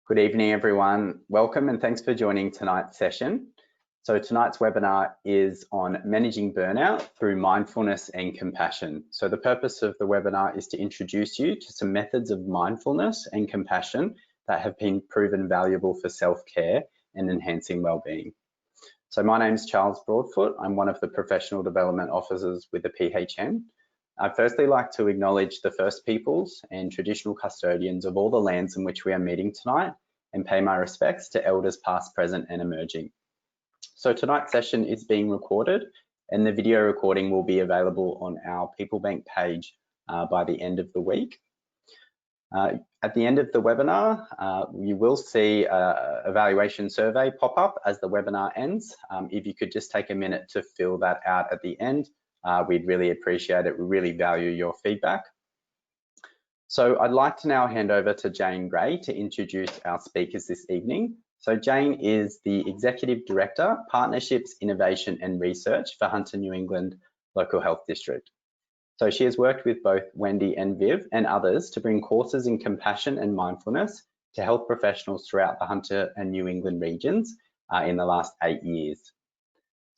Good evening, everyone. Welcome and thanks for joining tonight's session. So tonight's webinar is on managing burnout through mindfulness and compassion. So the purpose of the webinar is to introduce you to some methods of mindfulness and compassion that have been proven valuable for self-care and enhancing well-being. So my name is Charles Broadfoot. I'm one of the professional development officers with the PHN. I'd firstly like to acknowledge the First Peoples and traditional custodians of all the lands in which we are meeting tonight and pay my respects to elders past, present and emerging. So tonight's session is being recorded and the video recording will be available on our People Bank page by the end of the week. At the end of the webinar, you will see an evaluation survey pop up as the webinar ends. If you could just take a minute to fill that out at the end, we'd really appreciate it. We really value your feedback. So I'd like to now hand over to Jane Gray to introduce our speakers this evening. So Jane is the Executive Director, Partnerships, Innovation and Research for Hunter New England Local Health District. So she has worked with both Wendy and Viv and others to bring courses in compassion and mindfulness to health professionals throughout the Hunter and New England regions in the last 8 years.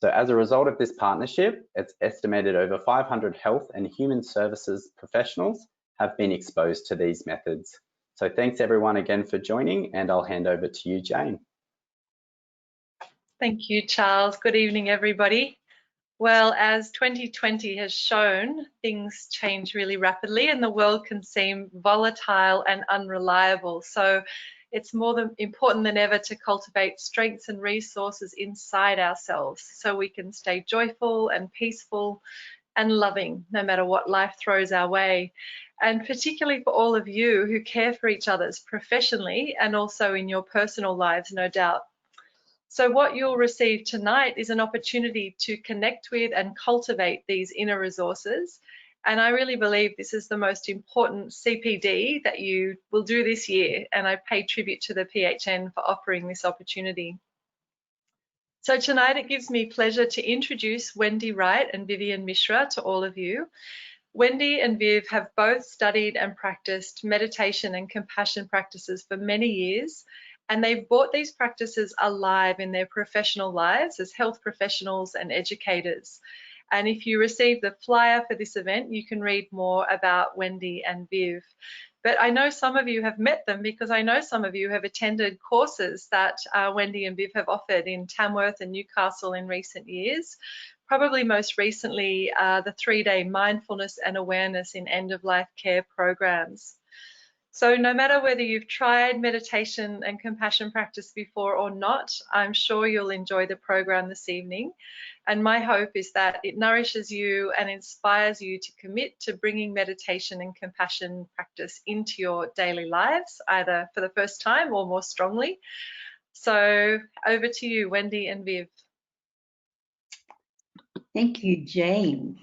So as a result of this partnership, it's estimated over 500 health and human services professionals have been exposed to these methods. So thanks everyone again for joining, and I'll hand over to you, Jane. Thank you, Charles. Good evening, everybody. Well, as 2020 has shown, things change really rapidly and the world can seem volatile and unreliable. So it's more important than ever to cultivate strengths and resources inside ourselves so we can stay joyful and peaceful and loving no matter what life throws our way. And particularly for all of you who care for each other professionally and also in your personal lives, no doubt. So what you'll receive tonight is an opportunity to connect with and cultivate these inner resources. And I really believe this is the most important CPD that you will do this year. And I pay tribute to the PHN for offering this opportunity. So tonight it gives me pleasure to introduce Wendy Wright and Vivian Mishra to all of you. Wendy and Viv have both studied and practiced meditation and compassion practices for many years. And they've brought these practices alive in their professional lives as health professionals and educators. And if you receive the flyer for this event, you can read more about Wendy and Viv. But I know some of you have met them because I know some of you have attended courses that Wendy and Viv have offered in Tamworth and Newcastle in recent years. Probably most recently, the 3-day mindfulness and awareness in end-of-life care programs. So no matter whether you've tried meditation and compassion practice before or not, I'm sure you'll enjoy the program this evening. And my hope is that it nourishes you and inspires you to commit to bringing meditation and compassion practice into your daily lives, either for the first time or more strongly. So over to you, Wendy and Viv. Thank you, Jane.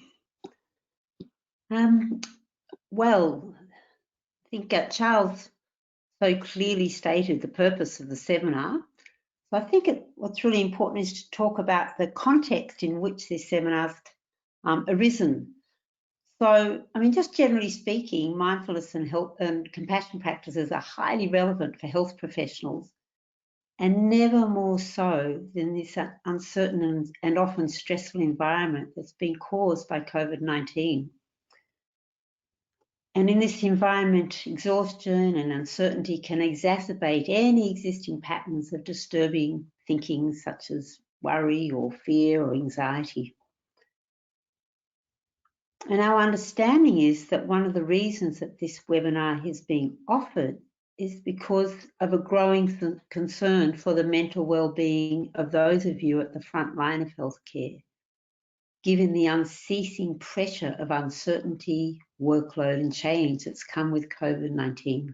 Well, I think Charles so clearly stated the purpose of the seminar. So I think what's really important is to talk about the context in which this seminar's arisen. So, I mean, just generally speaking, mindfulness and health and compassion practices are highly relevant for health professionals, and never more so than this uncertain and often stressful environment that's been caused by COVID-19. And in this environment, exhaustion and uncertainty can exacerbate any existing patterns of disturbing thinking, such as worry or fear or anxiety. And our understanding is that one of the reasons that this webinar is being offered is because of a growing concern for the mental well-being of those of you at the front line of healthcare, given the unceasing pressure of uncertainty, workload and change that's come with COVID-19.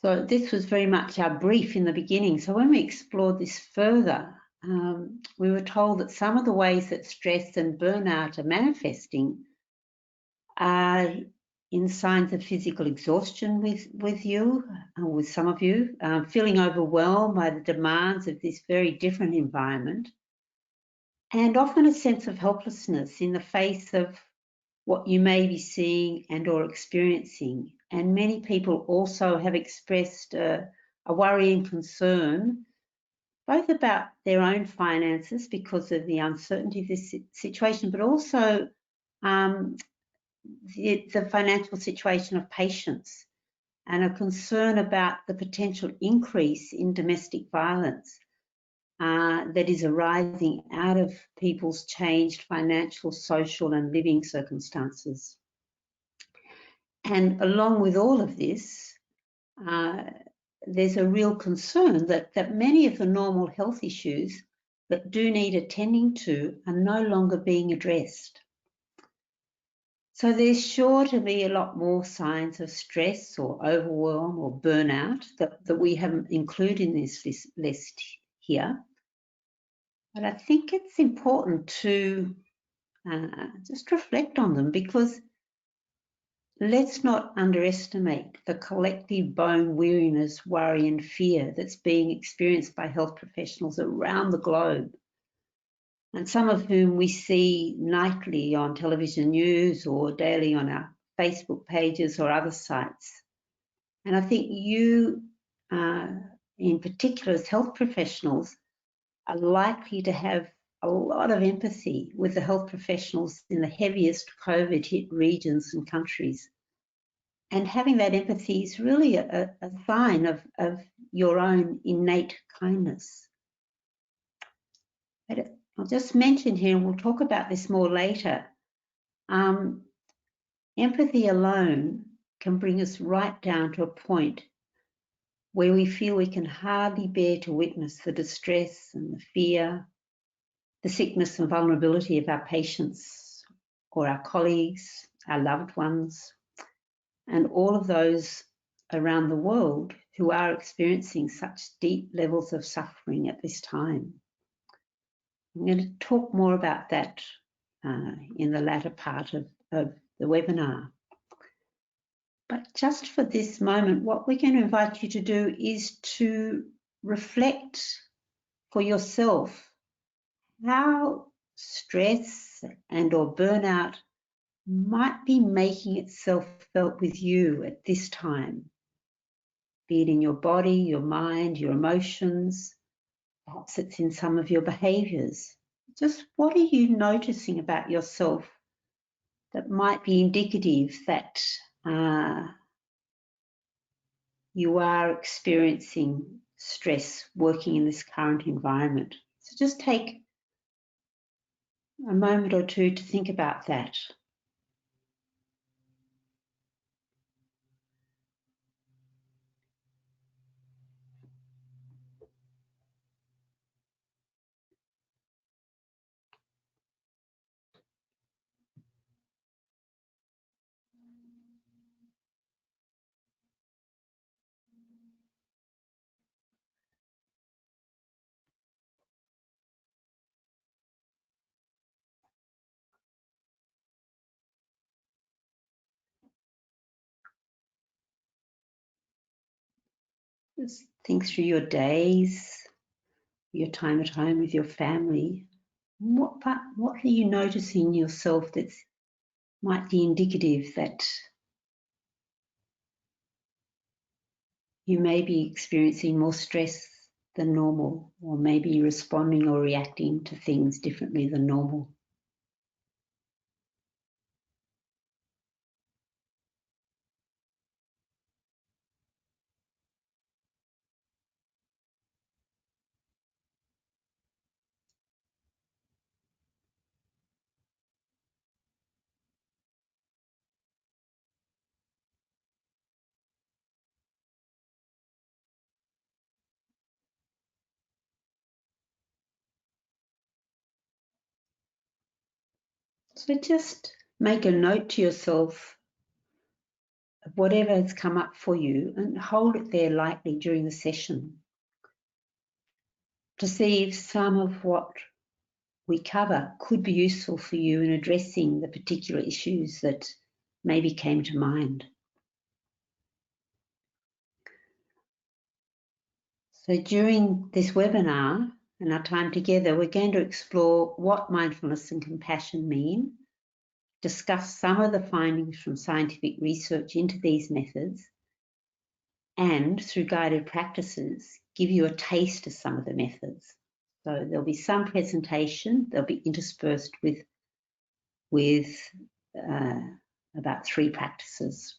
So this was very much our brief in the beginning. So when we explored this further, we were told that some of the ways that stress and burnout are manifesting are in signs of physical exhaustion with some of you, feeling overwhelmed by the demands of this very different environment, and often a sense of helplessness in the face of what you may be seeing and or experiencing. and many people also have expressed a worry and concern both about their own finances because of the uncertainty of this situation, but also the financial situation of patients, and a concern about the potential increase in domestic violence that is arising out of people's changed financial, social and living circumstances. And along with all of this, there's a real concern that many of the normal health issues that do need attending to are no longer being addressed. So there's sure to be a lot more signs of stress or overwhelm or burnout that we haven't included in this list here. But I think it's important to just reflect on them, because let's not underestimate the collective bone weariness, worry and fear that's being experienced by health professionals around the globe, and some of whom we see nightly on television news or daily on our Facebook pages or other sites. And I think you, in particular as health professionals, are likely to have a lot of empathy with the health professionals in the heaviest COVID hit regions and countries. And having that empathy is really a sign of your own innate kindness. But I'll just mention here, and we'll talk about this more later, empathy alone can bring us right down to a point where we feel we can hardly bear to witness the distress and the fear, the sickness and vulnerability of our patients or our colleagues, our loved ones, and all of those around the world who are experiencing such deep levels of suffering at this time. I'm going to talk more about that in the latter part of the webinar. But just for this moment, what we're going to invite you to do is to reflect for yourself how stress and or burnout might be making itself felt with you at this time, be it in your body, your mind, your emotions. Perhaps it's in some of your behaviours. Just what are you noticing about yourself that might be indicative that you are experiencing stress working in this current environment? So just take a moment or two to think about that. Just think through your days, your time at home with your family. What are you noticing yourself that might be indicative that you may be experiencing more stress than normal, or maybe responding or reacting to things differently than normal? So just make a note to yourself of whatever has come up for you and hold it there lightly during the session to see if some of what we cover could be useful for you in addressing the particular issues that maybe came to mind. So during this webinar and our time together, we're going to explore what mindfulness and compassion mean, discuss some of the findings from scientific research into these methods, and through guided practices, give you a taste of some of the methods. So there'll be some presentation, they'll be interspersed with about 3 practices.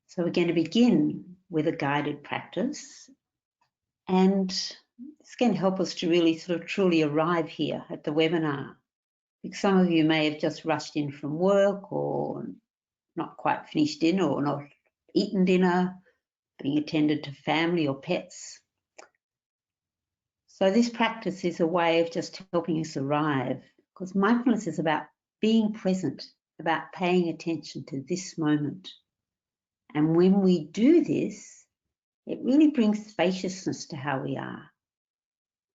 So we're going to begin with a guided practice, and it's going to help us to really sort of truly arrive here at the webinar. Because some of you may have just rushed in from work, or not quite finished dinner, or not eaten dinner, being attended to family or pets. So this practice is a way of just helping us arrive, because mindfulness is about being present, about paying attention to this moment. And when we do this, it really brings spaciousness to how we are.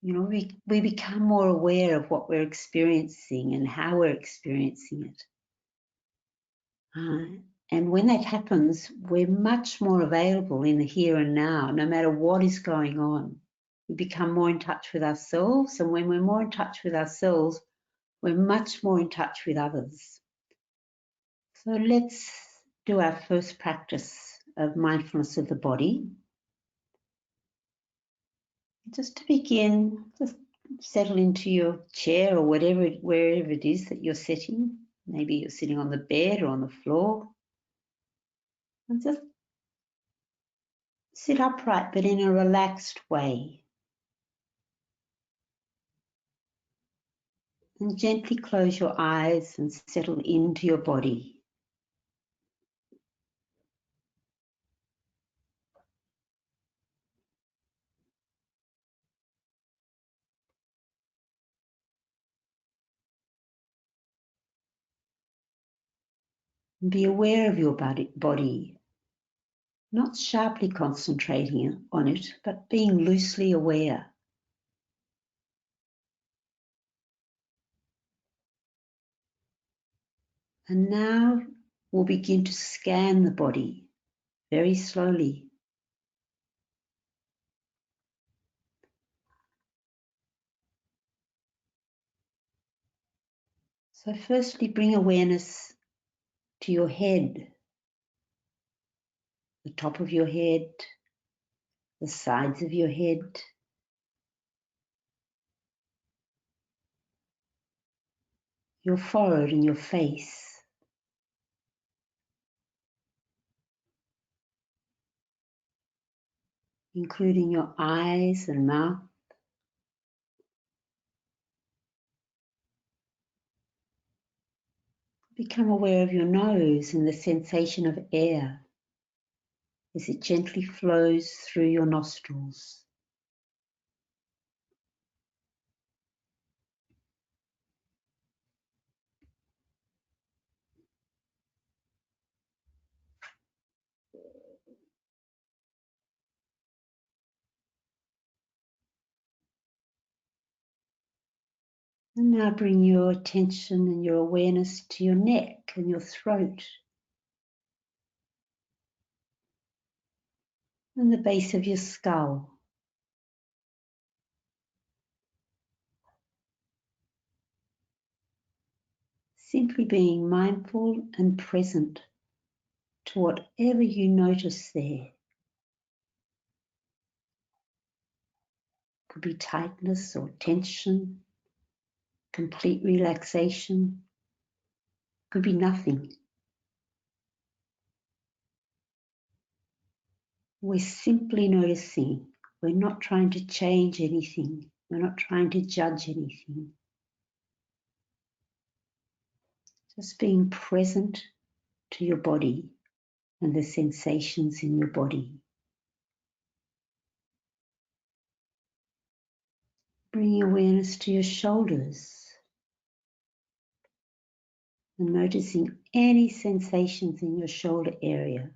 You know, we become more aware of what we're experiencing and how we're experiencing it. And when that happens, we're much more available in the here and now, no matter what is going on. We become more in touch with ourselves, and when we're more in touch with ourselves, we're much more in touch with others. So let's do our first practice of mindfulness of the body. Just to begin, just settle into your chair or wherever it is that you're sitting. Maybe you're sitting on the bed or on the floor. And just sit upright, but in a relaxed way. And gently close your eyes and settle into your body. And be aware of your body, not sharply concentrating on it, but being loosely aware. And now we'll begin to scan the body very slowly. So firstly, bring awareness to your head, the top of your head, the sides of your head, your forehead and your face. Including your eyes and mouth. Become aware of your nose and the sensation of air as it gently flows through your nostrils. And now bring your attention and your awareness to your neck and your throat and the base of your skull. Simply being mindful and present to whatever you notice there. Could be tightness or tension, complete relaxation, could be nothing. We're simply noticing. We're not trying to change anything. We're not trying to judge anything. Just being present to your body and the sensations in your body. Bringing awareness to your shoulders and noticing any sensations in your shoulder area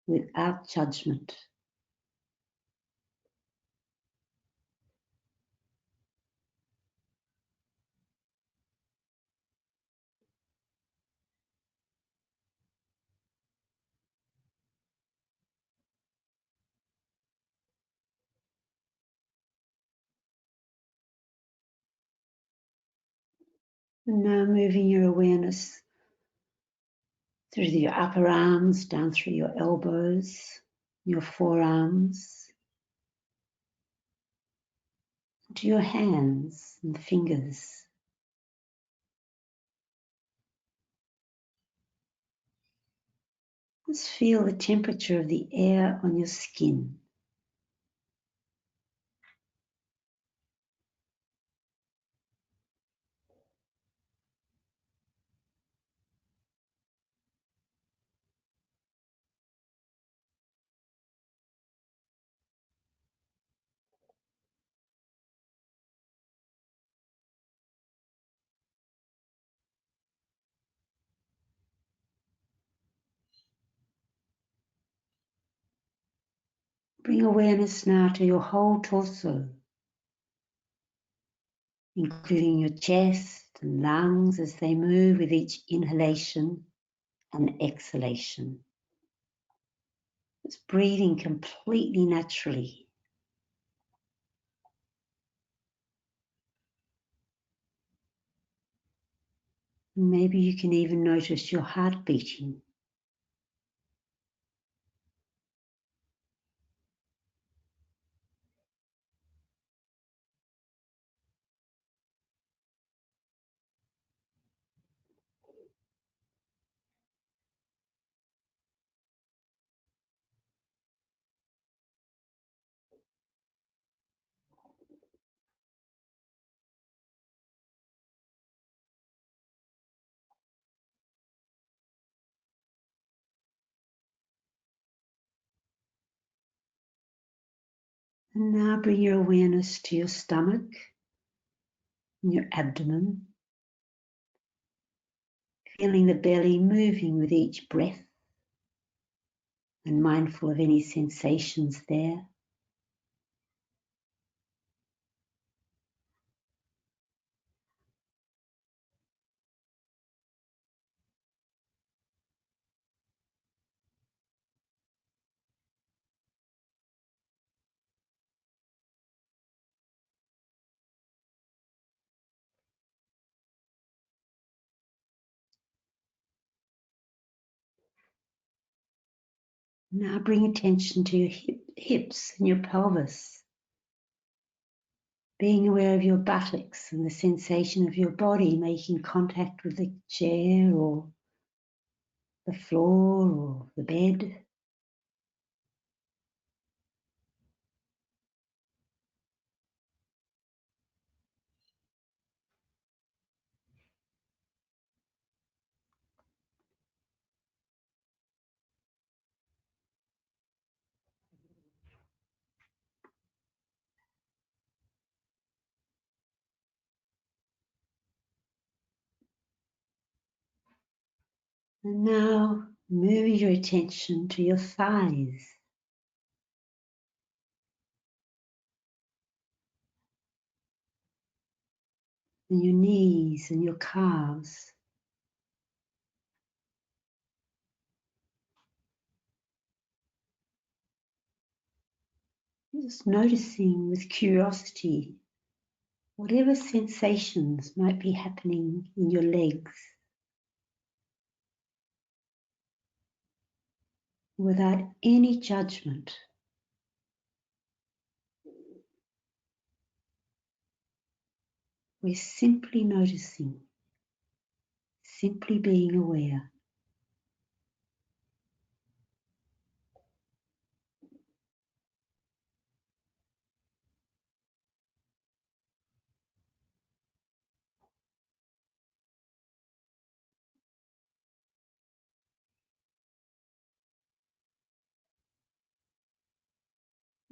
without judgment. And now moving your awareness through your upper arms, down through your elbows, your forearms, to your hands and fingers. Just feel the temperature of the air on your skin. Bring awareness now to your whole torso, including your chest and lungs as they move with each inhalation and exhalation. It's breathing completely naturally. Maybe you can even notice your heart beating. And now bring your awareness to your stomach and your abdomen, feeling the belly moving with each breath and mindful of any sensations there. Now bring attention to your hips and your pelvis, being aware of your buttocks and the sensation of your body making contact with the chair or the floor or the bed. And now moving your attention to your thighs, and your knees and your calves. Just noticing with curiosity whatever sensations might be happening in your legs without any judgment. We're simply noticing, simply being aware.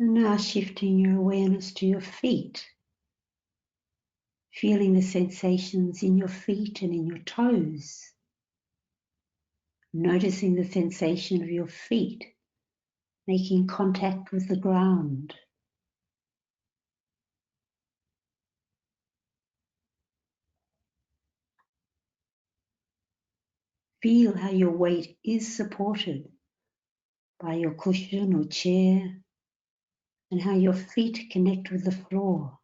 And now shifting your awareness to your feet, feeling the sensations in your feet and in your toes. Noticing the sensation of your feet making contact with the ground. Feel how your weight is supported by your cushion or chair and how your feet connect with the floor.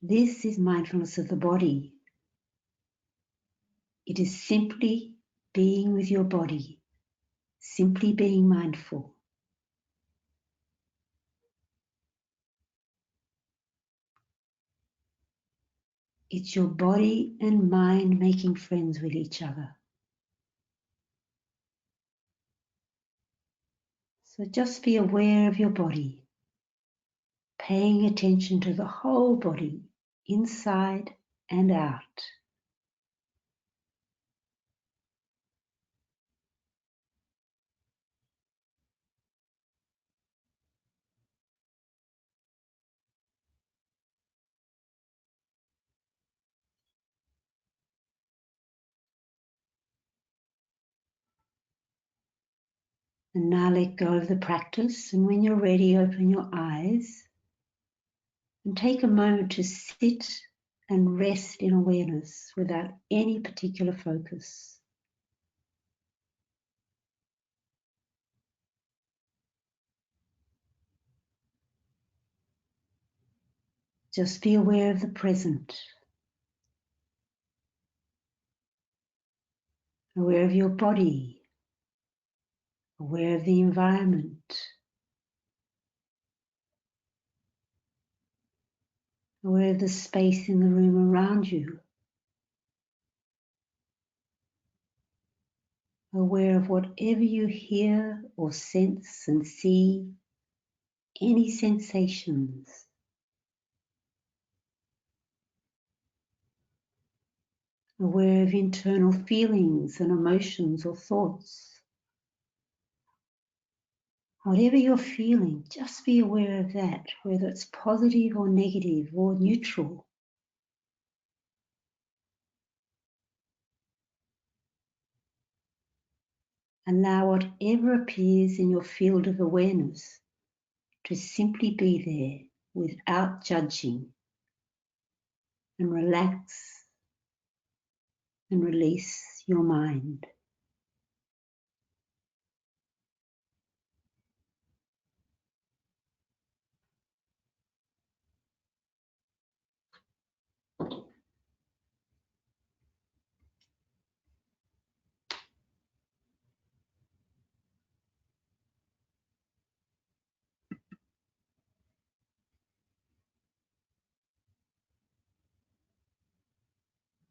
This is mindfulness of the body. It is simply being with your body, simply being mindful. It's your body and mind making friends with each other. So just be aware of your body, paying attention to the whole body, inside and out. And now let go of the practice, and when you're ready, open your eyes and take a moment to sit and rest in awareness without any particular focus. Just be aware of the present, aware of your body, aware of the environment, aware of the space in the room around you, aware of whatever you hear or sense and see, any sensations. Aware of internal feelings and emotions or thoughts. Whatever you're feeling, just be aware of that, whether it's positive or negative or neutral. Allow whatever appears in your field of awareness to simply be there without judging, and relax and release your mind.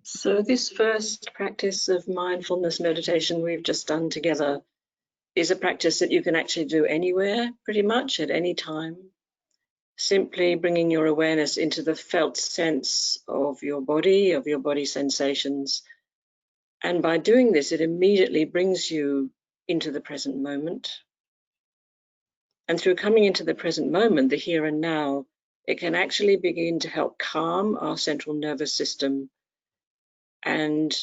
So this first practice of mindfulness meditation we've just done together is a practice that you can actually do anywhere, pretty much at any time. Simply bringing your awareness into the felt sense of your body sensations. And by doing this, it immediately brings you into the present moment. And through coming into the present moment, the here and now, it can actually begin to help calm our central nervous system and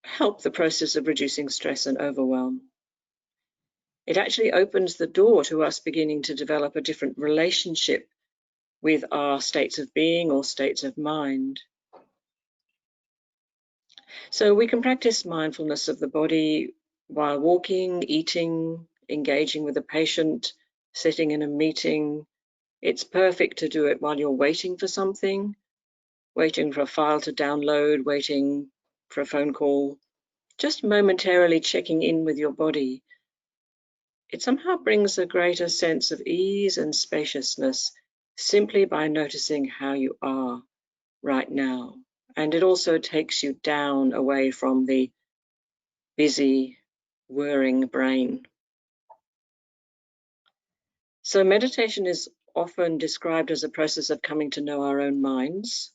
help the process of reducing stress and overwhelm. It actually opens the door to us beginning to develop a different relationship with our states of being or states of mind. So we can practice mindfulness of the body while walking, eating, engaging with a patient, sitting in a meeting. It's perfect to do it while you're waiting for something, waiting for a file to download, waiting for a phone call, just momentarily checking in with your body. It somehow brings a greater sense of ease and spaciousness simply by noticing how you are right now. And it also takes you down away from the busy, whirring brain. So meditation is often described as a process of coming to know our own minds.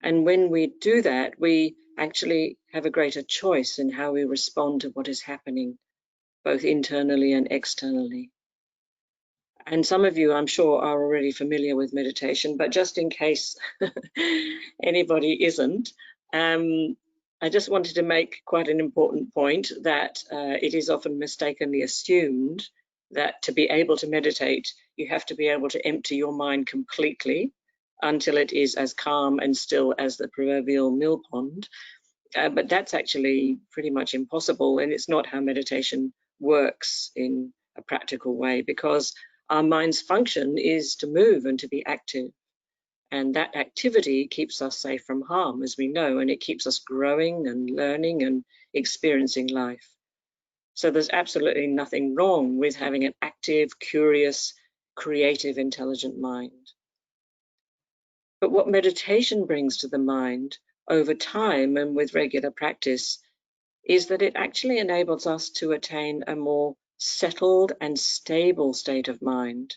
And when we do that, we actually have a greater choice in how we respond to what is happening, both internally and externally. And some of you, I'm sure, are already familiar with meditation, but just in case anybody isn't, I just wanted to make quite an important point that it is often mistakenly assumed that to be able to meditate, you have to be able to empty your mind completely until it is as calm and still as the proverbial mill pond. But that's actually pretty much impossible, and it's not how meditation works in a practical way, because our mind's function is to move and to be active. And that activity keeps us safe from harm, as we know, and it keeps us growing and learning and experiencing life. So there's absolutely nothing wrong with having an active, curious, creative, intelligent mind. But what meditation brings to the mind over time and with regular practice is that it actually enables us to attain a more settled and stable state of mind.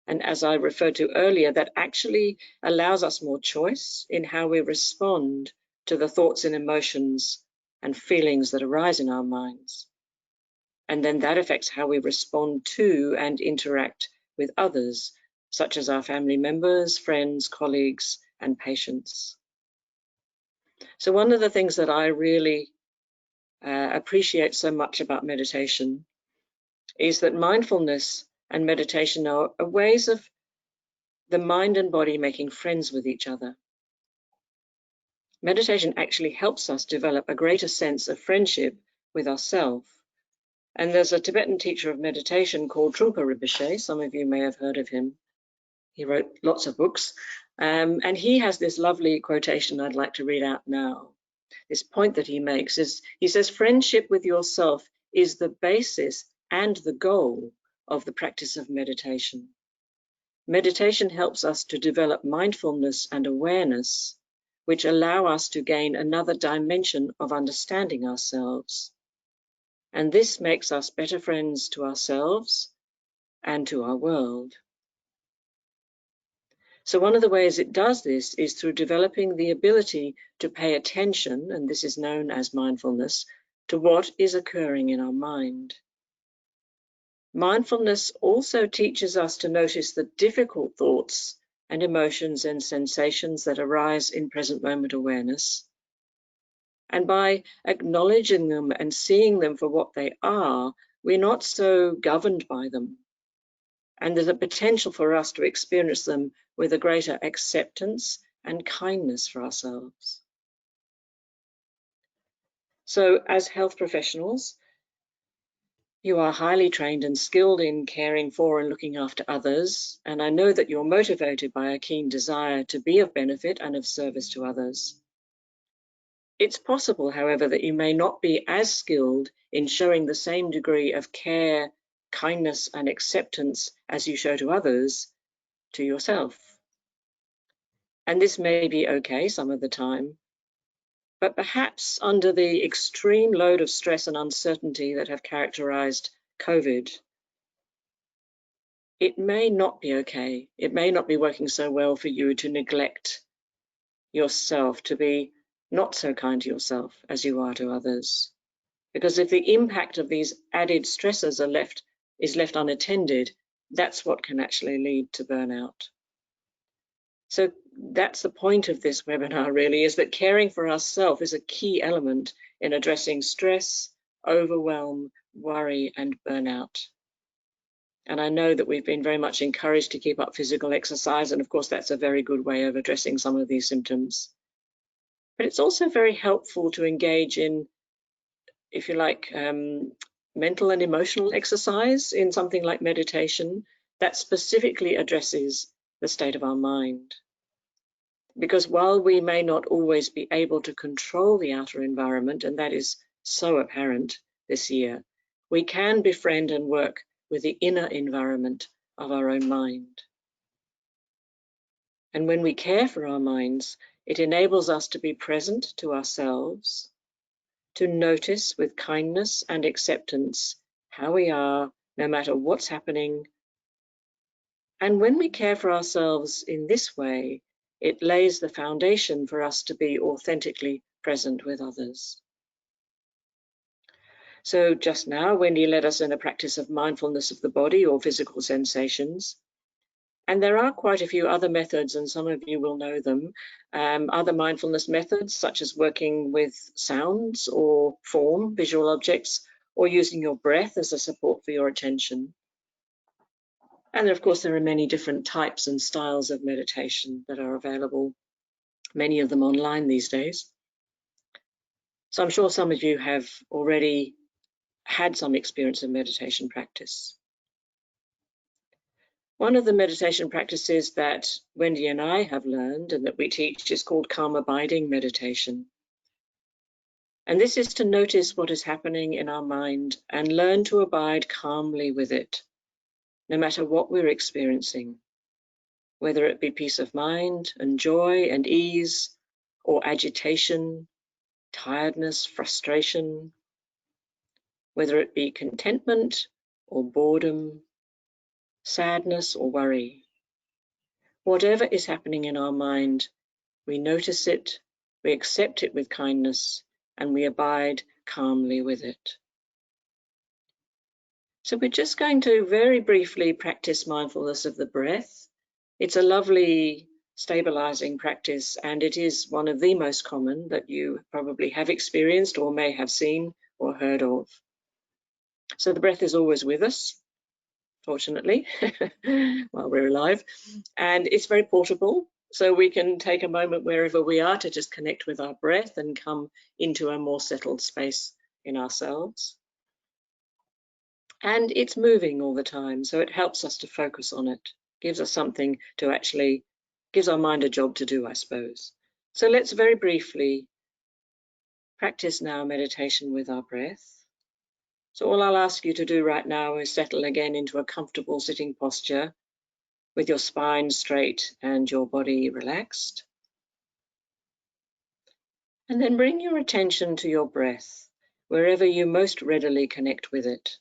And as I referred to earlier, that actually allows us more choice in how we respond to the thoughts and emotions and feelings that arise in our minds. And then that affects how we respond to and interact with others, such as our family members, friends, colleagues, and patients. So one of the things that I really appreciate so much about meditation is that mindfulness and meditation are ways of the mind and body making friends with each other. Meditation actually helps us develop a greater sense of friendship with ourselves. And there's a Tibetan teacher of meditation called Trungpa Rinpoche. Some of you may have heard of him. He wrote lots of books. And he has this lovely quotation I'd like to read out now. This point that he makes is, he says, friendship with yourself is the basis and the goal of the practice of meditation. Meditation helps us to develop mindfulness and awareness, which allow us to gain another dimension of understanding ourselves. And this makes us better friends to ourselves and to our world. So one of the ways it does this is through developing the ability to pay attention, and this is known as mindfulness, to what is occurring in our mind. Mindfulness also teaches us to notice the difficult thoughts and emotions and sensations that arise in present moment awareness. And by acknowledging them and seeing them for what they are, we're not so governed by them. And there's a potential for us to experience them with a greater acceptance and kindness for ourselves. So as health professionals, you are highly trained and skilled in caring for and looking after others, and I know that you're motivated by a keen desire to be of benefit and of service to others. It's possible, however, that you may not be as skilled in showing the same degree of care, kindness, and acceptance as you show to others, to yourself. And this may be okay some of the time, but perhaps under the extreme load of stress and uncertainty that have characterized COVID, it may not be okay. It may not be working so well for you to neglect yourself, to be not so kind to yourself as you are to others. Because if the impact of these added stresses is left unattended, that's what can actually lead to burnout. So that's the point of this webinar, really, is that caring for ourselves is a key element in addressing stress, overwhelm, worry, and burnout. And I know that we've been very much encouraged to keep up physical exercise, and of course that's a very good way of addressing some of these symptoms. But it's also very helpful to engage in, if you like, mental and emotional exercise in something like meditation that specifically addresses the state of our mind. Because while we may not always be able to control the outer environment, and that is so apparent this year, we can befriend and work with the inner environment of our own mind. And when we care for our minds, it enables us to be present to ourselves, to notice with kindness and acceptance how we are, no matter what's happening. And when we care for ourselves in this way, it lays the foundation for us to be authentically present with others. So just now, Wendy led us in a practice of mindfulness of the body or physical sensations. And there are quite a few other methods, and some of you will know them. Other mindfulness methods, such as working with sounds or form, visual objects, or using your breath as a support for your attention. And of course, there are many different types and styles of meditation that are available, many of them online these days. So I'm sure some of you have already had some experience of meditation practice. One of the meditation practices that Wendy and I have learned and that we teach is called calm abiding meditation. And this is to notice what is happening in our mind and learn to abide calmly with it, no matter what we're experiencing, whether it be peace of mind and joy and ease, or agitation, tiredness, frustration, whether it be contentment or boredom, sadness or worry. Whatever is happening in our mind, we notice it, we accept it with kindness, and we abide calmly with it. So we're just going to very briefly practice mindfulness of the breath. It's a lovely stabilizing practice, and it is one of the most common that you probably have experienced or may have seen or heard of. So the breath is always with us, fortunately, while we're alive, and it's very portable. So we can take a moment wherever we are to just connect with our breath and come into a more settled space in ourselves. And it's moving all the time, so it helps us to focus on it, gives us something to actually, gives our mind a job to do, I suppose. So let's very briefly practice now meditation with our breath. So all I'll ask you to do right now is settle again into a comfortable sitting posture with your spine straight and your body relaxed. And then bring your attention to your breath, wherever you most readily connect with it.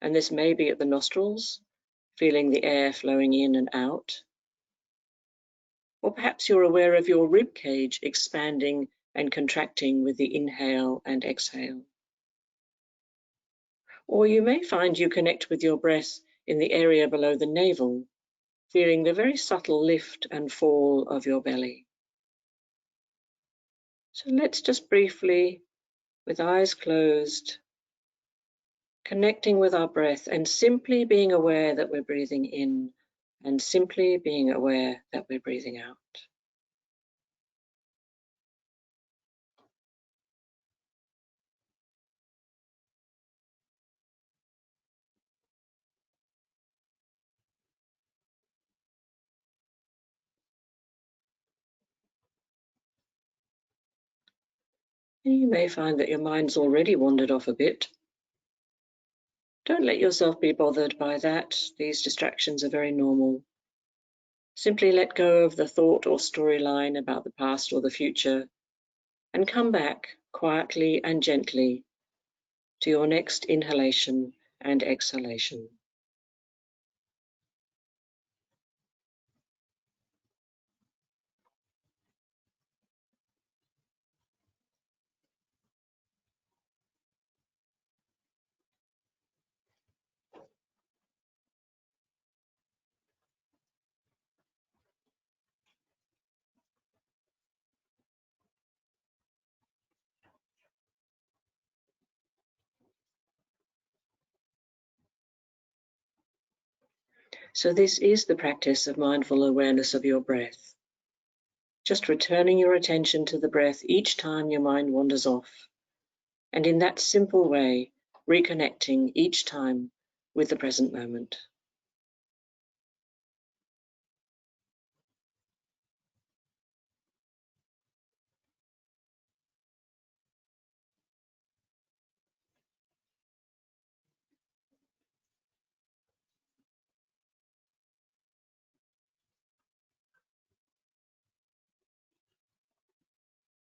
And this may be at the nostrils, feeling the air flowing in and out. Or perhaps you're aware of your rib cage expanding and contracting with the inhale and exhale. Or you may find you connect with your breath in the area below the navel, feeling the very subtle lift and fall of your belly. So let's just briefly, with eyes closed, connecting with our breath and simply being aware that we're breathing in and simply being aware that we're breathing out. And you may find that your mind's already wandered off a bit. Don't let yourself be bothered by that. These distractions are very normal. Simply let go of the thought or storyline about the past or the future and come back quietly and gently to your next inhalation and exhalation. So this is the practice of mindful awareness of your breath. Just returning your attention to the breath each time your mind wanders off. And in that simple way, reconnecting each time with the present moment.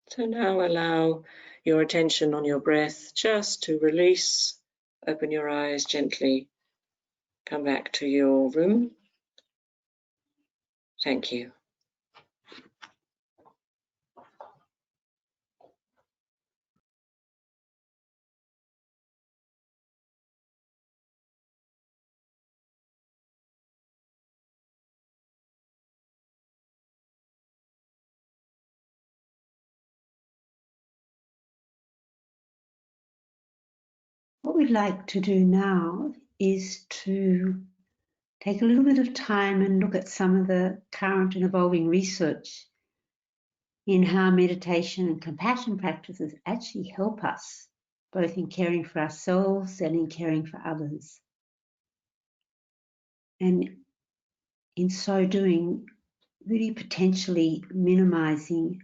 So now allow your attention on your breath just to release, open your eyes gently, come back to your room. Thank you. What we'd like to do now is to take a little bit of time and look at some of the current and evolving research in how meditation and compassion practices actually help us, both in caring for ourselves and in caring for others. And in so doing, really potentially minimising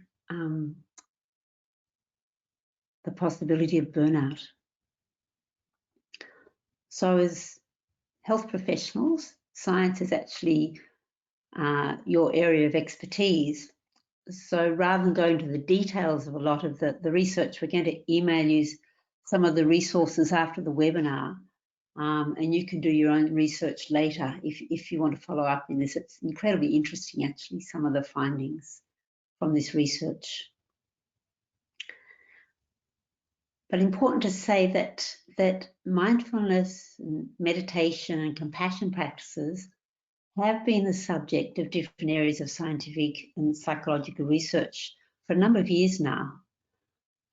the possibility of burnout. So as health professionals, science is actually your area of expertise. So rather than going to the details of a lot of the research, we're going to email you some of the resources after the webinar, and you can do your own research later if you want to follow up in this. It's incredibly interesting, actually, some of the findings from this research. But important to say that mindfulness and meditation and compassion practices have been the subject of different areas of scientific and psychological research for a number of years now.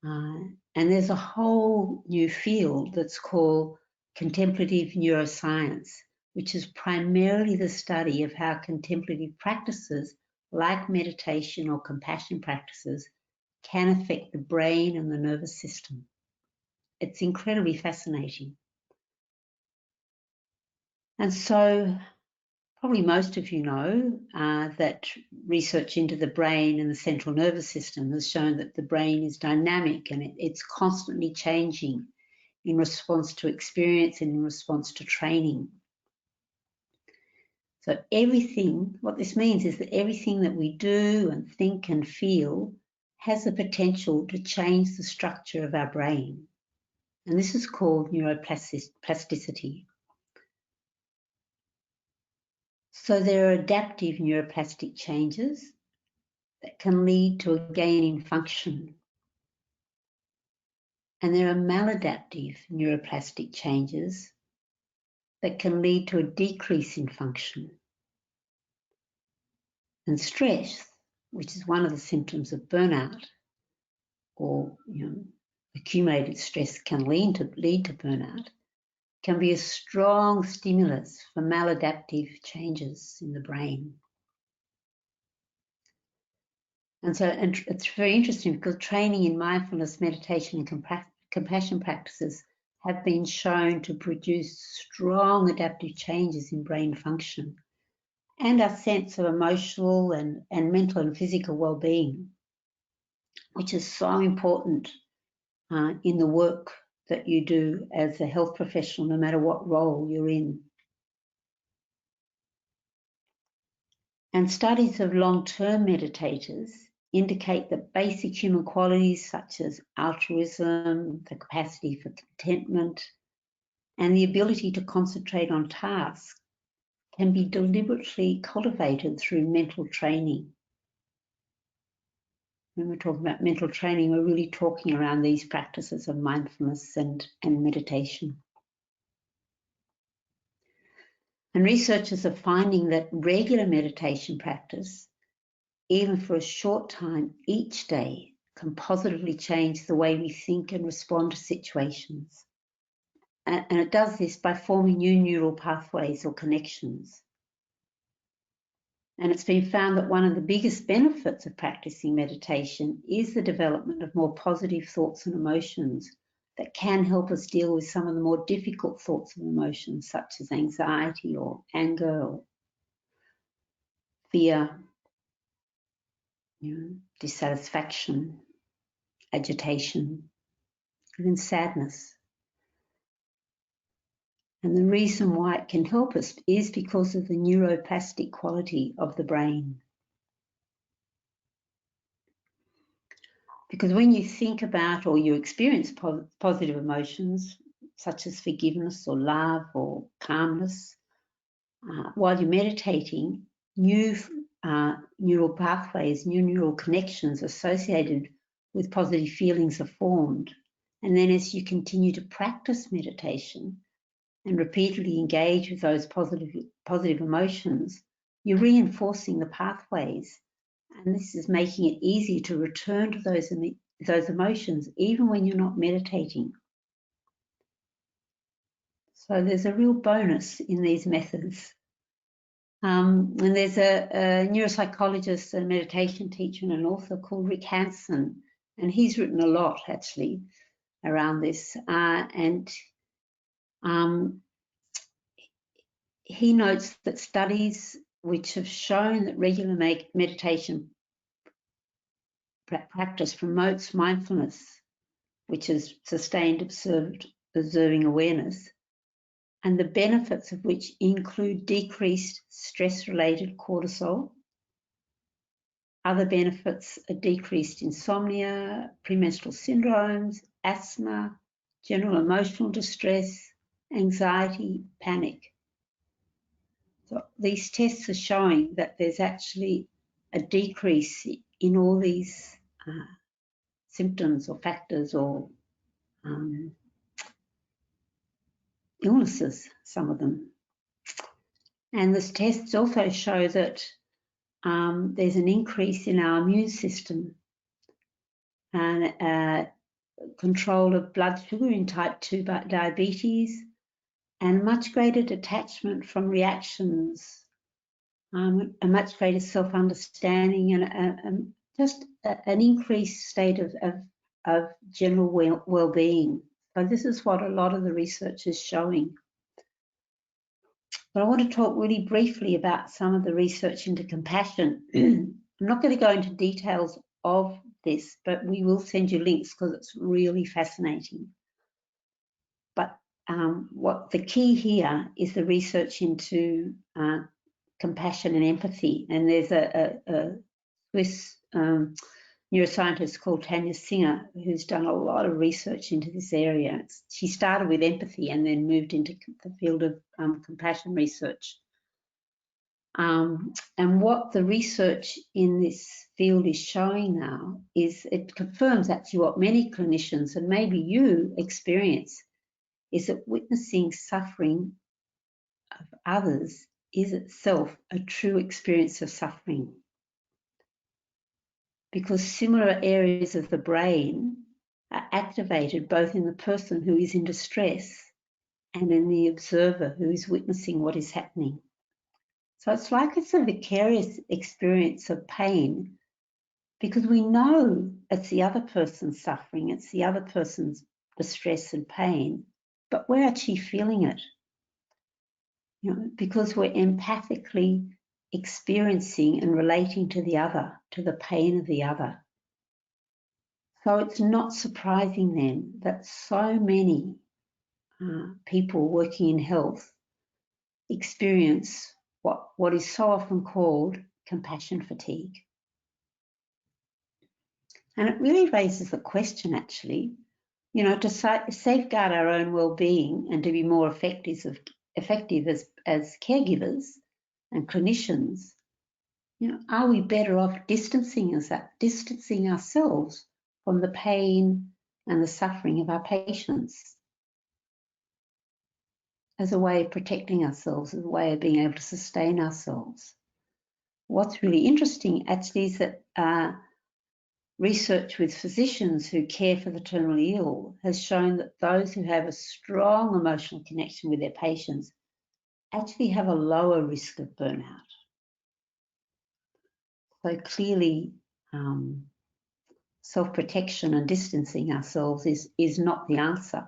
And there's a whole new field that's called Contemplative Neuroscience, which is primarily the study of how contemplative practices like meditation or compassion practices can affect the brain and the nervous system. It's incredibly fascinating. And so probably most of you know that research into the brain and the central nervous system has shown that the brain is dynamic and it's constantly changing in response to experience and in response to training. So everything, what this means is that everything that we do and think and feel has the potential to change the structure of our brain. And this is called neuroplasticity. So there are adaptive neuroplastic changes that can lead to a gain in function. And there are maladaptive neuroplastic changes that can lead to a decrease in function. And stress, which is one of the symptoms of burnout, or accumulated stress can lead to burnout, can be a strong stimulus for maladaptive changes in the brain. And it's very interesting because training in mindfulness, meditation and compassion practices have been shown to produce strong adaptive changes in brain function and our sense of emotional and mental and physical well-being, which is so important in the work that you do as a health professional, no matter what role you're in. And studies of long-term meditators indicate that basic human qualities such as altruism, the capacity for contentment, and the ability to concentrate on tasks can be deliberately cultivated through mental training. When we're talking about mental training, we're really talking around these practices of mindfulness and meditation. And researchers are finding that regular meditation practice, even for a short time each day, can positively change the way we think and respond to situations. And it does this by forming new neural pathways or connections. And it's been found that one of the biggest benefits of practicing meditation is the development of more positive thoughts and emotions that can help us deal with some of the more difficult thoughts and emotions, such as anxiety or anger or fear, dissatisfaction, agitation, even sadness. And the reason why it can help us is because of the neuroplastic quality of the brain. Because when you think about or you experience positive emotions, such as forgiveness or love or calmness, while you're meditating, new neural pathways, new neural connections associated with positive feelings are formed. And then as you continue to practice meditation and repeatedly engage with those positive emotions, you're reinforcing the pathways. And this is making it easier to return to those emotions, even when you're not meditating. So there's a real bonus in these methods. And there's a neuropsychologist, a meditation teacher, and an author called Rick Hanson, and he's written a lot actually around this. He notes that studies which have shown that regular meditation practice promotes mindfulness, which is sustained observing awareness, and the benefits of which include decreased stress-related cortisol. Other benefits are decreased insomnia, premenstrual syndromes, asthma, general emotional distress, anxiety, panic. So these tests are showing that there's actually a decrease in all these symptoms or factors or illnesses, some of them. And the tests also show that there's an increase in our immune system and control of blood sugar in type 2 diabetes, and much greater detachment from reactions, a much greater self-understanding, and just an increased state of general well-being. So this is what a lot of the research is showing. But I want to talk really briefly about some of the research into compassion. I'm not going to go into details of this, but we will send you links because it's really fascinating. But what the key here is the research into compassion and empathy. And there's a Swiss neuroscientist called Tanya Singer who's done a lot of research into this area. She started with empathy and then moved into the field of compassion research. And what the research in this field is showing now is it confirms actually what many clinicians and maybe you experience, is that witnessing suffering of others is itself a true experience of suffering. Because similar areas of the brain are activated both in the person who is in distress and in the observer who is witnessing what is happening. So it's a vicarious experience of pain because we know it's the other person's suffering, it's the other person's distress and pain, but we're actually feeling it, because we're empathically experiencing and relating to the other, to the pain of the other. So it's not surprising then that so many people working in health experience what is so often called compassion fatigue. And it really raises the question, actually, to safeguard our own well-being and to be more effective as caregivers and clinicians, are we better off distancing ourselves from the pain and the suffering of our patients as a way of protecting ourselves, as a way of being able to sustain ourselves? What's really interesting actually is that research with physicians who care for the terminally ill has shown that those who have a strong emotional connection with their patients actually have a lower risk of burnout. So clearly, self-protection and distancing ourselves is not the answer.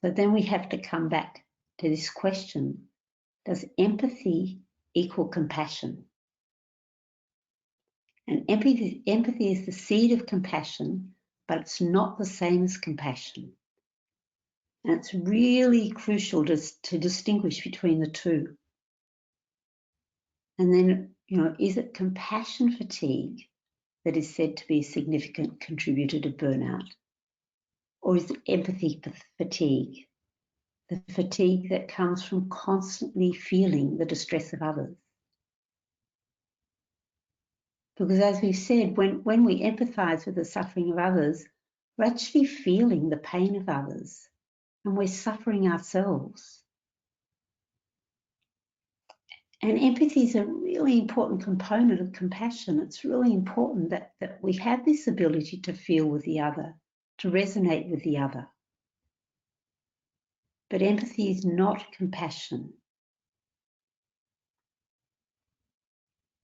So then we have to come back to this question: does empathy equal compassion? And empathy is the seed of compassion, but it's not the same as compassion. And it's really crucial to distinguish between the two. And then, is it compassion fatigue that is said to be a significant contributor to burnout? Or is it empathy fatigue, the fatigue that comes from constantly feeling the distress of others? Because as we've said, when we empathize with the suffering of others, we're actually feeling the pain of others and we're suffering ourselves. And empathy is a really important component of compassion. It's really important that we have this ability to feel with the other, to resonate with the other. But empathy is not compassion.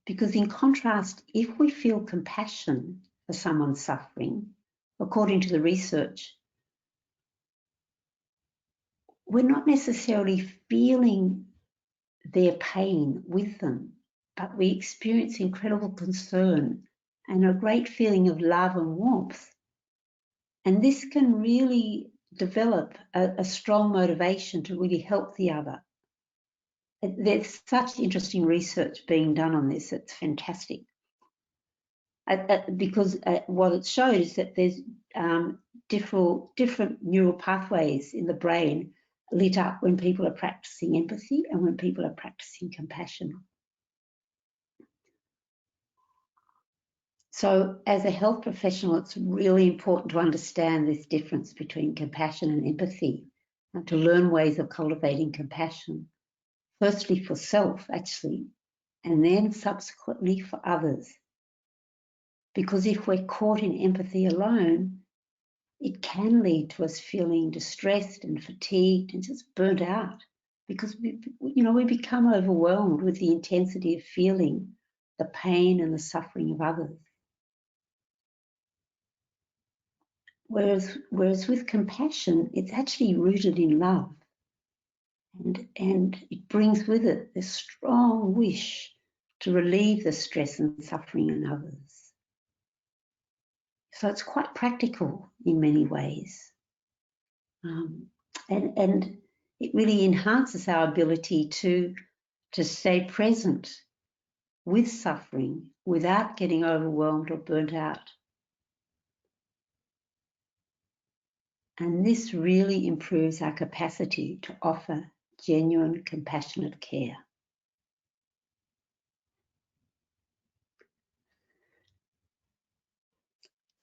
Because in contrast, if we feel compassion for someone's suffering, according to the research, we're not necessarily feeling their pain with them, but we experience incredible concern and a great feeling of love and warmth. And this can really develop a strong motivation to really help the other. There's such interesting research being done on this. It's fantastic. Because what it shows is that there's different neural pathways in the brain lit up when people are practicing empathy and when people are practicing compassion. So as a health professional, it's really important to understand this difference between compassion and empathy and to learn ways of cultivating compassion, firstly for self, actually, and then subsequently for others. Because if we're caught in empathy alone, it can lead to us feeling distressed and fatigued and just burnt out because we become overwhelmed with the intensity of feeling the pain and the suffering of others. Whereas with compassion, it's actually rooted in love, and it brings with it this strong wish to relieve the stress and suffering in others. So it's quite practical in many ways. And it really enhances our ability to stay present with suffering without getting overwhelmed or burnt out. And this really improves our capacity to offer genuine, compassionate care.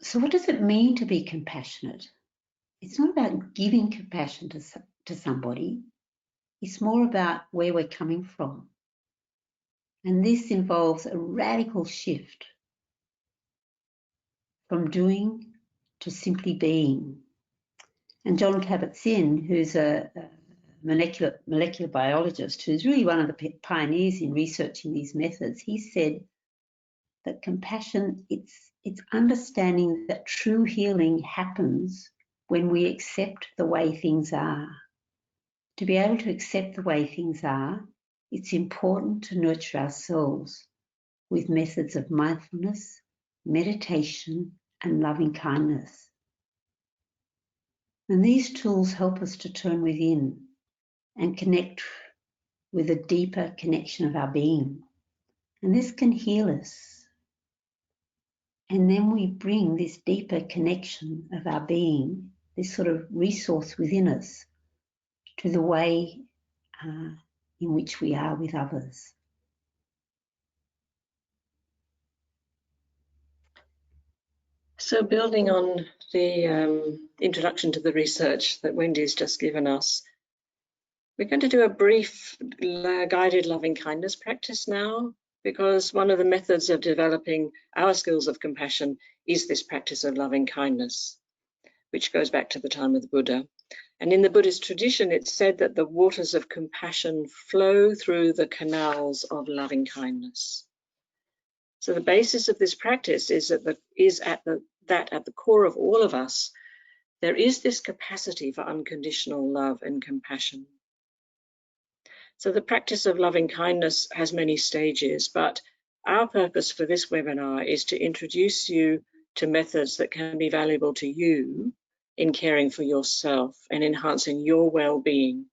So what does it mean to be compassionate? It's not about giving compassion to somebody. It's more about where we're coming from. And this involves a radical shift from doing to simply being. And John Kabat-Zinn, who's a molecular biologist, who's really one of the pioneers in researching these methods, he said that compassion, it's understanding that true healing happens when we accept the way things are. To be able to accept the way things are, it's important to nurture ourselves with methods of mindfulness, meditation, and loving kindness. And these tools help us to turn within and connect with a deeper connection of our being. And this can heal us. And then we bring this deeper connection of our being, this sort of resource within us, to the way in which we are with others. So building on the introduction to the research that Wendy's just given us, we're going to do a brief guided loving kindness practice now, because one of the methods of developing our skills of compassion is this practice of loving kindness, which goes back to the time of the Buddha. And in the Buddhist tradition, it's said that the waters of compassion flow through the canals of loving kindness. So the basis of this practice is that at the core of all of us, there is this capacity for unconditional love and compassion. So the practice of loving kindness has many stages, but our purpose for this webinar is to introduce you to methods that can be valuable to you in caring for yourself and enhancing your well-being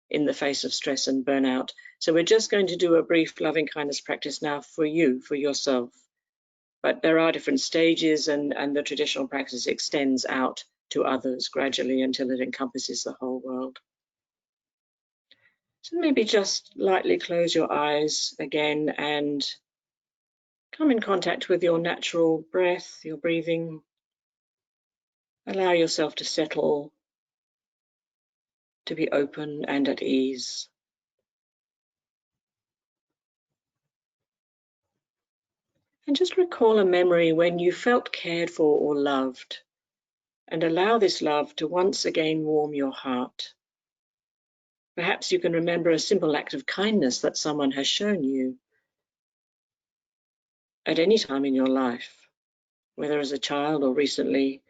in the face of stress and burnout. So we're just going to do a brief loving kindness practice now for you, for yourself. But there are different stages, and the traditional practice extends out to others gradually until it encompasses the whole world. So maybe just lightly close your eyes again and come in contact with your natural breath, your breathing. Allow yourself to settle, to be open and at ease. And just recall a memory when you felt cared for or loved, and allow this love to once again warm your heart. Perhaps you can remember a simple act of kindness that someone has shown you at any time in your life, whether as a child or recently.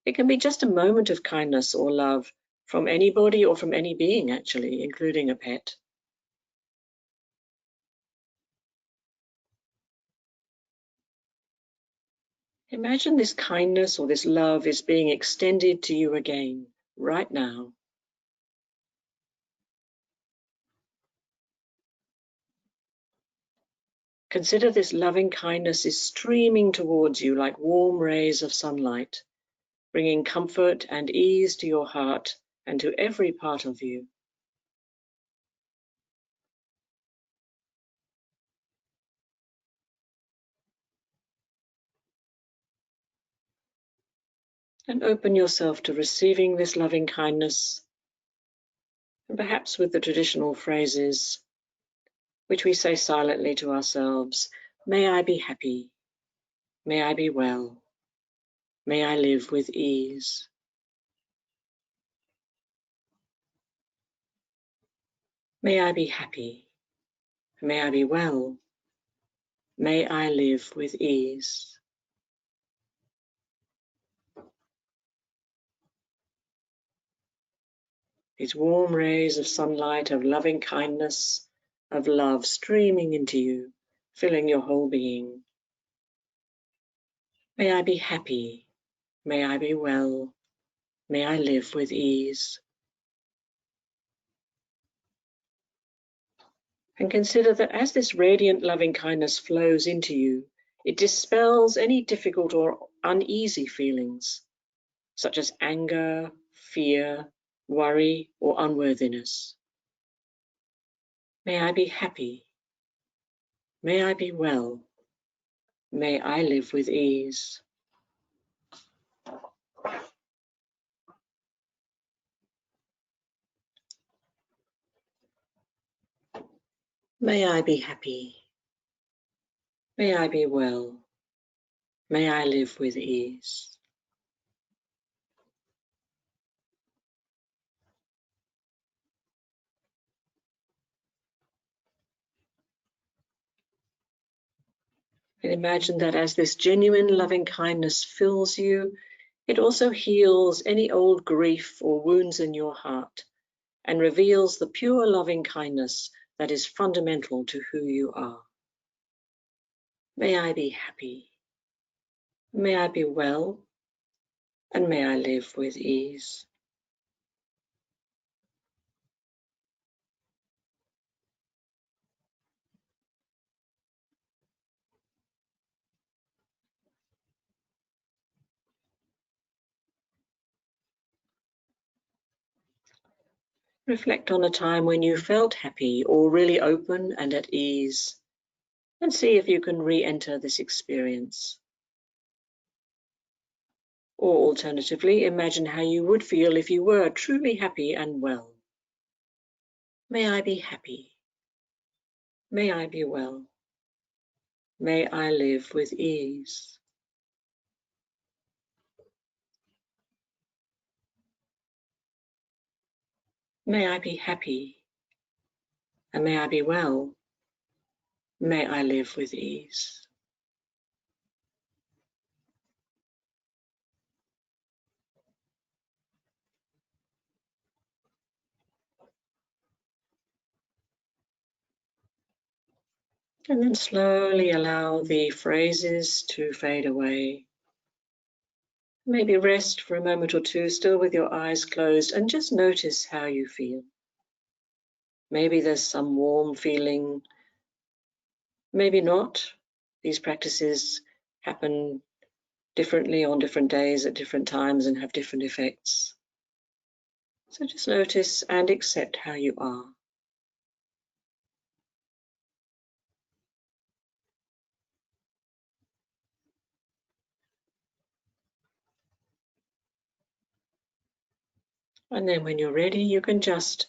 It can be just a moment of kindness or love from anybody or from any being, actually, including a pet. Imagine this kindness or this love is being extended to you again, right now. Consider this loving kindness is streaming towards you like warm rays of sunlight, bringing comfort and ease to your heart and to every part of you. And open yourself to receiving this loving kindness, and perhaps with the traditional phrases, which we say silently to ourselves: may I be happy, may I be well, may I live with ease. May I be happy, may I be well, may I live with ease. These warm rays of sunlight, of loving kindness, of love streaming into you, filling your whole being. May I be happy, may I be well, may I live with ease. And consider that as this radiant loving kindness flows into you, it dispels any difficult or uneasy feelings, such as anger, fear, worry, or unworthiness. May I be happy, may I be well, may I live with ease. May I be happy, may I be well, may I live with ease. And imagine that as this genuine loving kindness fills you, it also heals any old grief or wounds in your heart and reveals the pure loving kindness that is fundamental to who you are. May I be happy, may I be well, and may I live with ease. Reflect on a time when you felt happy or really open and at ease, and see if you can re-enter this experience. Or alternatively, imagine how you would feel if you were truly happy and well. May I be happy, may I be well, may I live with ease. May I be happy, and may I be well, may I live with ease. And then slowly allow the phrases to fade away. Maybe rest for a moment or two, still with your eyes closed, and just notice how you feel. Maybe there's some warm feeling, maybe not. These practices happen differently on different days at different times and have different effects. So just notice and accept how you are. And then when you're ready, you can just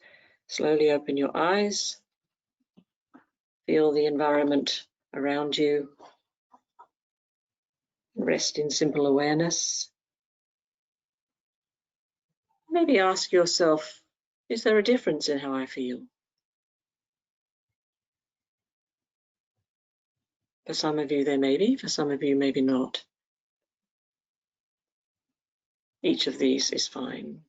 slowly open your eyes, feel the environment around you, rest in simple awareness. Maybe ask yourself, is there a difference in how I feel? For some of you there may be, for some of you maybe not. Each of these is fine.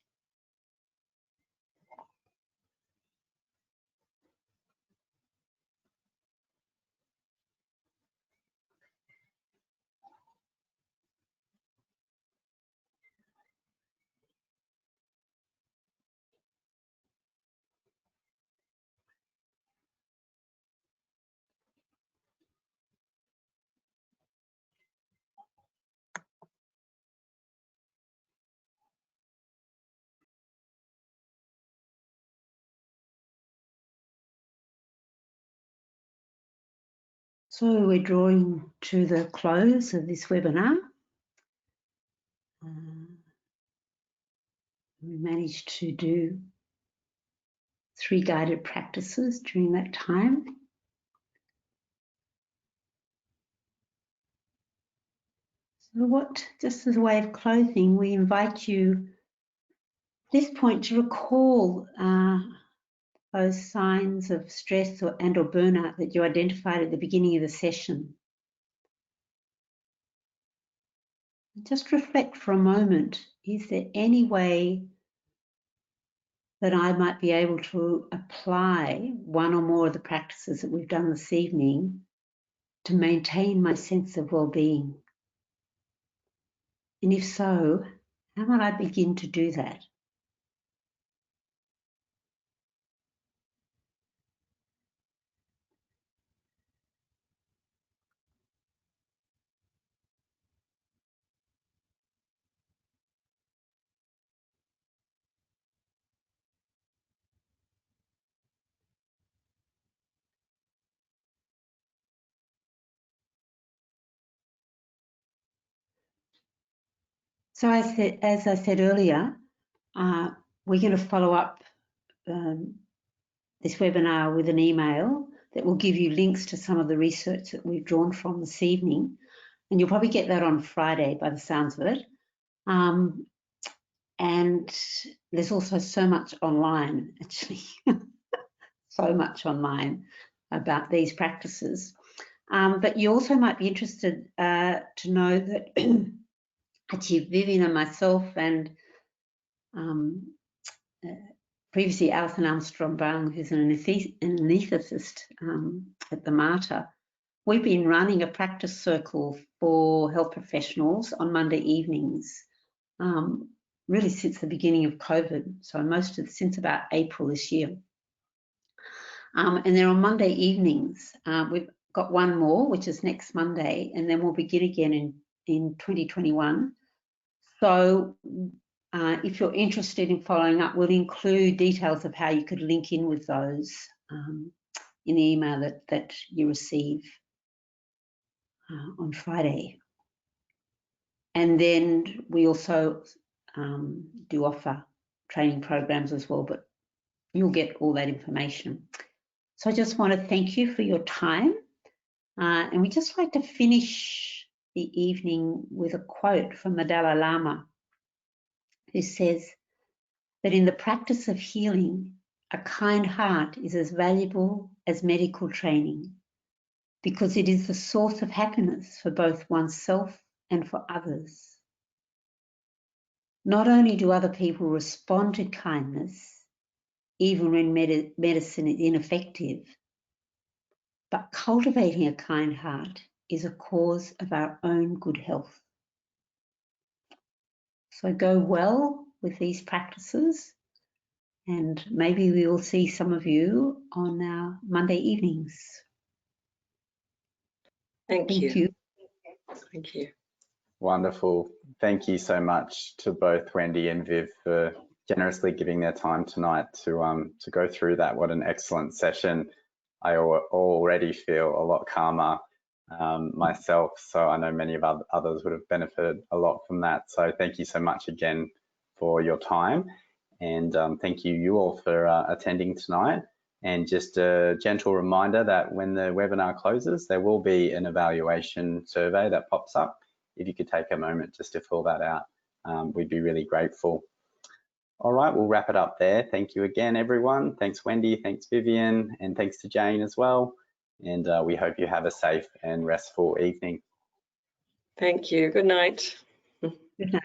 So we're drawing to the close of this webinar. We managed to do 3 guided practices during that time. So just as a way of closing, we invite you at this point to recall those signs of stress and or burnout that you identified at the beginning of the session. Just reflect for a moment, is there any way that I might be able to apply one or more of the practices that we've done this evening to maintain my sense of well-being? And if so, how might I begin to do that? So as I said earlier, we're going to follow up this webinar with an email that will give you links to some of the research that we've drawn from this evening. And you'll probably get that on Friday by the sounds of it. And there's also so much online, actually, so much online about these practices. But you also might be interested to know that actually Vivian and myself and previously Alison Armstrong-Brown, who's an anaesthetist at the Mater, we've been running a practice circle for health professionals on Monday evenings, really since the beginning of COVID, so since about April this year. And they're on Monday evenings. We've got one more, which is next Monday, and then we'll begin again in 2021. So if you're interested in following up, we'll include details of how you could link in with those in the email that you receive on Friday. And then we also do offer training programs as well, but you'll get all that information. So I just want to thank you for your time. And we just like to finish the evening with a quote from the Dalai Lama, who says that in the practice of healing, a kind heart is as valuable as medical training because it is the source of happiness for both oneself and for others. Not only do other people respond to kindness, even when medicine is ineffective, but cultivating a kind heart is a cause of our own good health. So go well with these practices, and maybe we will see some of you on our Monday evenings. Thank you. Thank you. Wonderful. Thank you so much to both Wendy and Viv for generously giving their time tonight to go through that. What an excellent session. I already feel a lot calmer myself, so I know many of others would have benefited a lot from that. So thank you so much again for your time, and thank you all for attending tonight. And just a gentle reminder that when the webinar closes, there will be an evaluation survey that pops up. If you could take a moment just to fill that out, we'd be really grateful. All right, we'll wrap it up there. Thank you again, everyone. Thanks, Wendy. Thanks, Vivian. And thanks to Jane as well. And we hope you have a safe and restful evening. Thank you. Good night. Good night.